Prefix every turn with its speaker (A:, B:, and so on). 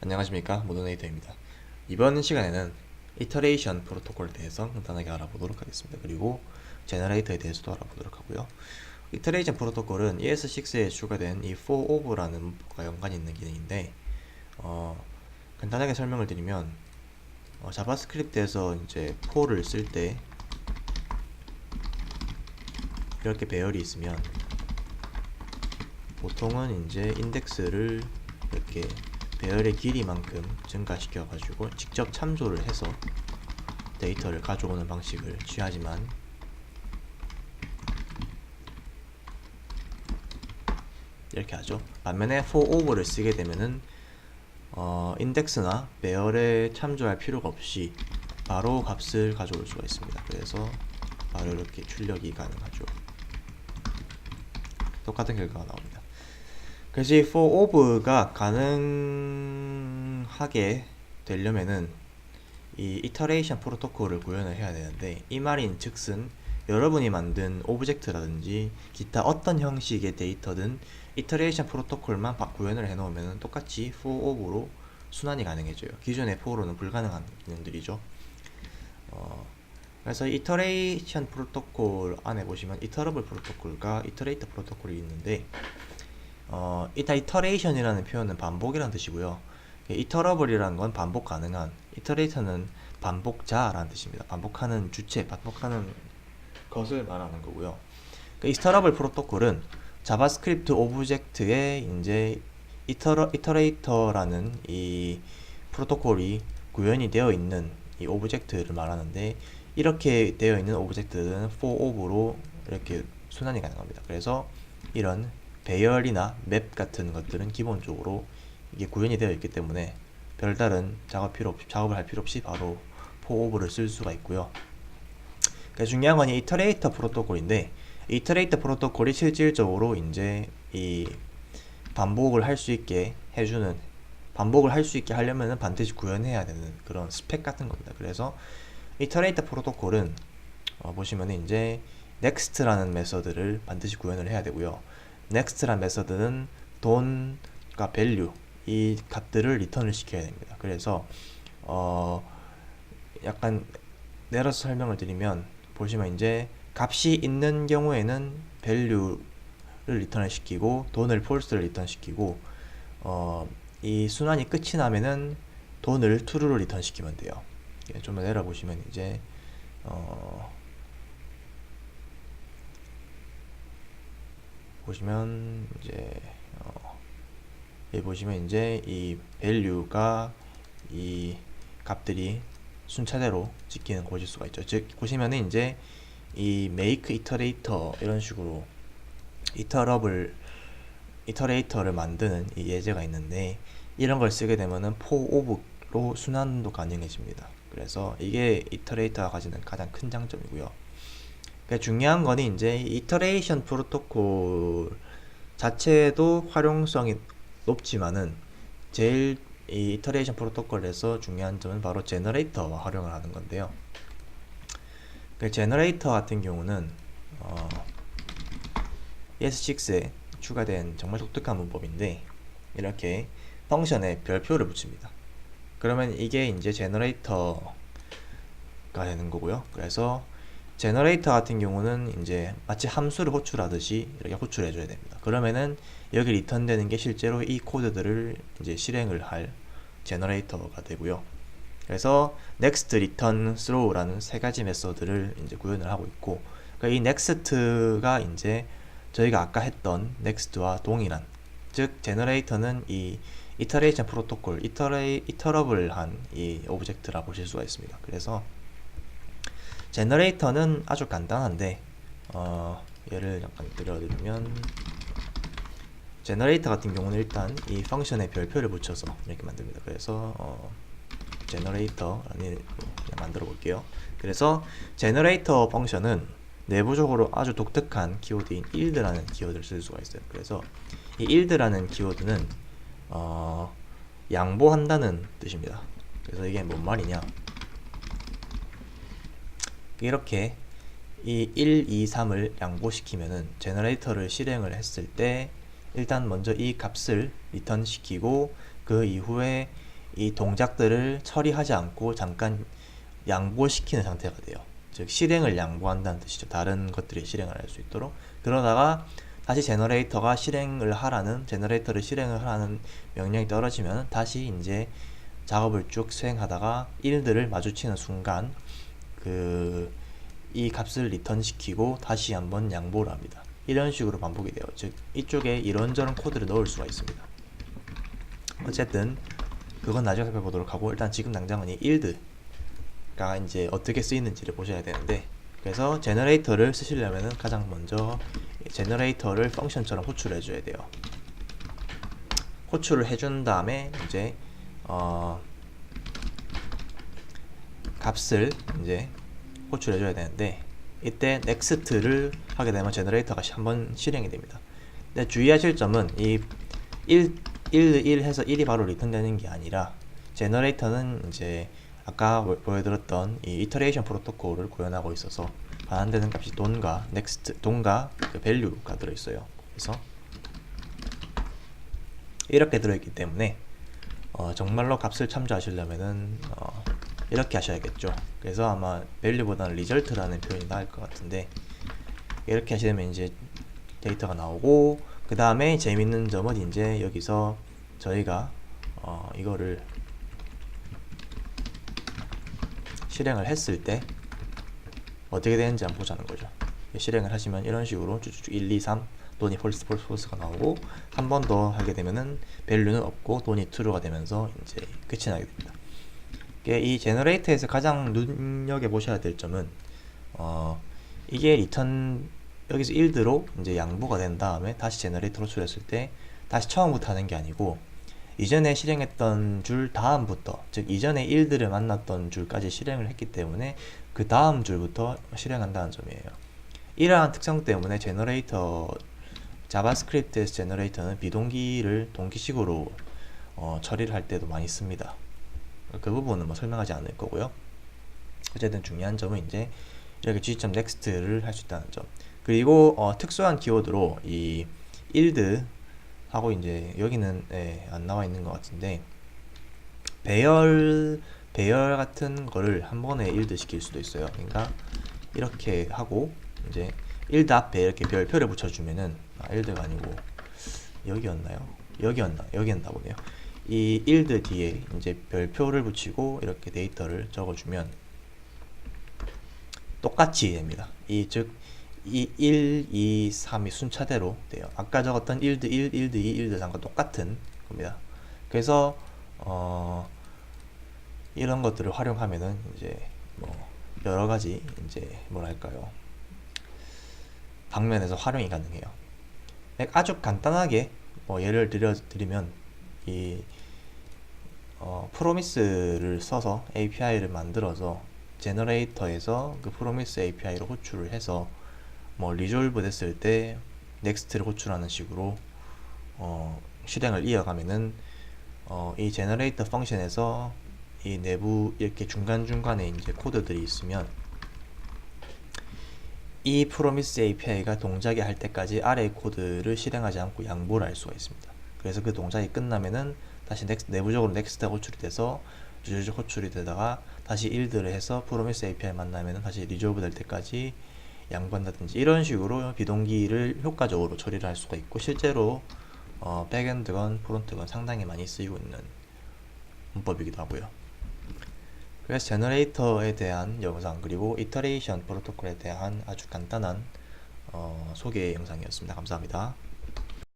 A: 안녕하십니까, 모더네이터입니다. 이번 시간에는 이터레이션 프로토콜에 대해서 간단하게 알아보도록 하겠습니다. 그리고 제너레이터에 대해서도 알아보도록 하고요. 이터레이션 프로토콜은 ES6에 추가된 이 for of라는 것과 연관이 있는 기능인데, 간단하게 설명을 드리면, 자바스크립트에서 이제 for를 쓸 때 이렇게 배열이 있으면 보통은 이제 인덱스를 이렇게 배열의 길이만큼 증가시켜 가지고 직접 참조를 해서 데이터를 가져오는 방식을 취하지만, 이렇게 하죠. 반면에 for over를 쓰게 되면은 인덱스나 배열에 참조할 필요가 없이 바로 값을 가져올 수가 있습니다. 그래서 바로 이렇게 출력이 가능하죠. 똑같은 결과가 나옵니다. 그래서 이 for over가 가능하게 되려면은 이 이터레이션 프로토콜을 구현을 해야 되는데, 이 말인 즉슨 여러분이 만든 오브젝트라든지 기타 어떤 형식의 데이터든 이터레이션 프로토콜만 구현을 해 놓으면 똑같이 for over로 순환이 가능해져요. 기존의 for로는 불가능한 기능들이죠. 그래서 이터레이션 프로토콜 안에 보시면 이터러블 프로토콜과 이터레이터 프로토콜이 있는데, 이터레이션이라는 표현은 반복이라는 뜻이고요. 이터러블이라는 건 반복 가능한, 이터레이터는 반복자라는 뜻입니다. 반복하는 주체, 반복하는 것을 말하는 거고요. 이터러블 프로토콜은 자바스크립트 오브젝트에 이제 이터레이터라는 이 프로토콜이 구현이 되어 있는 이 오브젝트를 말하는데, 이렇게 되어 있는 오브젝트는 for of로 이렇게 순환이 가능합니다. 그래서 이런 배열이나 맵 같은 것들은 기본적으로 이게 구현이 되어 있기 때문에 별다른 작업을 할 필요 없이 바로 for of를 쓸 수가 있고요. 중요한 건 이 이터레이터 프로토콜인데, 이터레이터 프로토콜이 실질적으로 이제 이 반복을 할 수 있게 하려면 반드시 구현해야 되는 그런 스펙 같은 겁니다. 그래서 이터레이터 프로토콜은 보시면 이제 next라는 메서드를 반드시 구현을 해야 되고요. next라는 메서드는 돈과 value, 이 값들을 리턴을 시켜야 됩니다. 그래서 약간 내려서 설명을 드리면, 보시면 이제 값이 있는 경우에는 value를 리턴을 시키고 돈을 false를 리턴 시키고, 이 순환이 끝이 나면은 돈을 true로 리턴 시키면 돼요. 좀 더 내려보시면 이제 보시면 이제 여기 보시면 이제 이 value가 이 값들이 순차대로 찍히는 거 보실 수가 있죠. 즉 보시면은 이제 이 make iterator 이런 식으로 이터레이터를 만드는 이 예제가 있는데, 이런 걸 쓰게 되면은 for of로 순환도 가능해집니다. 그래서 이게 이터레이터가 가지는 가장 큰 장점이고요. 그러니까 중요한 거는 이제 이터레이션 프로토콜 자체도 활용성이 높지만은 제일 이 이터레이션 프로토콜에서 중요한 점은 바로 제너레이터와 활용을 하는 건데요. 그 제너레이터 같은 경우는 ES6에 추가된 정말 독특한 문법인데, 이렇게 펑션에 별표를 붙입니다. 그러면 이게 이제 제너레이터가 되는 거고요. 그래서 제너레이터 같은 경우는 이제 마치 함수를 호출하듯이 이렇게 호출해 줘야 됩니다. 그러면은 여기 리턴되는 게 실제로 이 코드들을 이제 실행을 할 제너레이터가 되고요. 그래서 next, return, throw라는 세 가지 메서드를 이제 구현을 하고 있고, 그러니까 이 next가 이제 저희가 아까 했던 next와 동일한, 즉 제너레이터는 이 이터레이션 프로토콜, 이터러블한 이 오브젝트라 보실 수가 있습니다. 그래서 제너레이터는 아주 간단한데, 예를 잠깐 들어드리면, 제너레이터 같은 경우는 일단 이 펑션에 별표를 붙여서 이렇게 만듭니다. 그래서 제너레이터라는 만들어 볼게요. 그래서 제너레이터 펑션은 내부적으로 아주 독특한 키워드인 yield라는 키워드를 쓸 수가 있어요. 그래서 이 yield라는 키워드는 양보한다는 뜻입니다. 그래서 이게 뭔 말이냐, 이렇게 이 1, 2, 3을 양보시키면은 제너레이터를 실행을 했을 때 일단 먼저 이 값을 리턴 시키고, 그 이후에 이 동작들을 처리하지 않고 잠깐 양보시키는 상태가 돼요. 즉 실행을 양보한다는 뜻이죠. 다른 것들이 실행을 할 수 있도록. 그러다가 다시 제너레이터를 실행을 하라는 명령이 떨어지면 다시 이제 작업을 쭉 수행하다가 일들을 마주치는 순간 이 값을 리턴 시키고 다시 한번 양보를 합니다. 이런 식으로 반복이 돼요. 즉 이쪽에 이런저런 코드를 넣을 수가 있습니다. 어쨌든 그건 나중에 살펴보도록 하고, 일단 지금 당장은 이 일드가 이제 어떻게 쓰이는지를 보셔야 되는데, 그래서 제너레이터를 쓰시려면은 가장 먼저 제너레이터를 펑션처럼 호출해 줘야 돼요. 호출을 해준 다음에 이제 값을 이제 호출해 줘야 되는데, 이때 next를 하게 되면 제너레이터가 한번 실행이 됩니다. 근데 주의하실 점은 이 1 해서 1이 바로 리턴되는 게 아니라, 제너레이터는 이제 아까 보여드렸던 이 이터레이션 프로토콜을 구현하고 있어서 반환되는 값이 돈과 그 value가 들어있어요. 그래서 이렇게 들어있기 때문에 정말로 값을 참조하시려면은 이렇게 하셔야겠죠. 그래서 아마 value보다는 result라는 표현이 나을 것 같은데, 이렇게 하시면 이제 데이터가 나오고, 그 다음에 재밌는 점은 이제 여기서 저희가 이거를 실행을 했을 때 어떻게 되는지 한번 보자는 거죠. 실행을 하시면 이런 식으로 쭉쭉 1, 2, 3 돈이 폴스가 나오고, 한 번 더 하게 되면은 value는 없고 돈이 true가 되면서 이제 끝이 나게 됩니다. 이 제너레이터에서 가장 눈여겨 보셔야 될 점은 이게 리턴 여기서 1드로 이제 양보가 된 다음에 다시 제너레이터로 출했을 때 다시 처음부터 하는 게 아니고, 이전에 실행했던 줄 다음부터, 즉 이전에 1드를 만났던 줄까지 실행을 했기 때문에 그 다음 줄부터 실행한다는 점이에요. 이러한 특성 때문에 자바스크립트에서 제너레이터는 비동기를 동기식으로 처리를 할 때도 많이 씁니다. 그 부분은 뭐 설명하지 않을 거고요. 어쨌든 중요한 점은 이제 이렇게 g.next를 할 수 있다는 점. 그리고 특수한 키워드로 이 yield 하고, 이제 여기는 안 나와 있는 것 같은데, 배열 같은 거를 한 번에 yield 시킬 수도 있어요. 그러니까 이렇게 하고 이제 yield 앞에 이렇게 별표를 붙여주면은, yield가 아니고 여기였나요? 여기였나 보네요. 이 yield 뒤에 이제 별표를 붙이고 이렇게 데이터를 적어주면 똑같이 됩니다. 즉 이 1, 2, 3이 순차대로 돼요. 아까 적었던 yield 1, yield 2, yield 3과 똑같은 겁니다. 그래서 이런 것들을 활용하면은 이제 뭐 여러 가지 이제 뭐랄까요, 방면에서 활용이 가능해요. 아주 간단하게 뭐 예를 드리면 이 프로미스를 써서 API를 만들어서 제너레이터에서 그 프로미스 API로 호출을 해서 뭐 리졸브 됐을 때 넥스트를 호출하는 식으로 실행을 이어가면은 이 제너레이터 펑션에서 이 내부 이렇게 중간중간에 이제 코드들이 있으면 이 프로미스 API가 동작이 할 때까지 아래 코드를 실행하지 않고 양보를 할 수가 있습니다. 그래서 그 동작이 끝나면은 다시 내부적으로 넥스트가 호출이 돼서 호출이 되다가 다시 일들을 해서 프로미스 API 만나면은 다시 리졸브 될 때까지 양보한다든지, 이런 식으로 비동기를 효과적으로 처리를 할 수가 있고, 실제로 백엔드건 프론트건 상당히 많이 쓰이고 있는 문법이기도 하고요. 그래서 제너레이터에 대한 영상, 그리고 이터레이션 프로토콜에 대한 아주 간단한 소개 영상이었습니다. 감사합니다.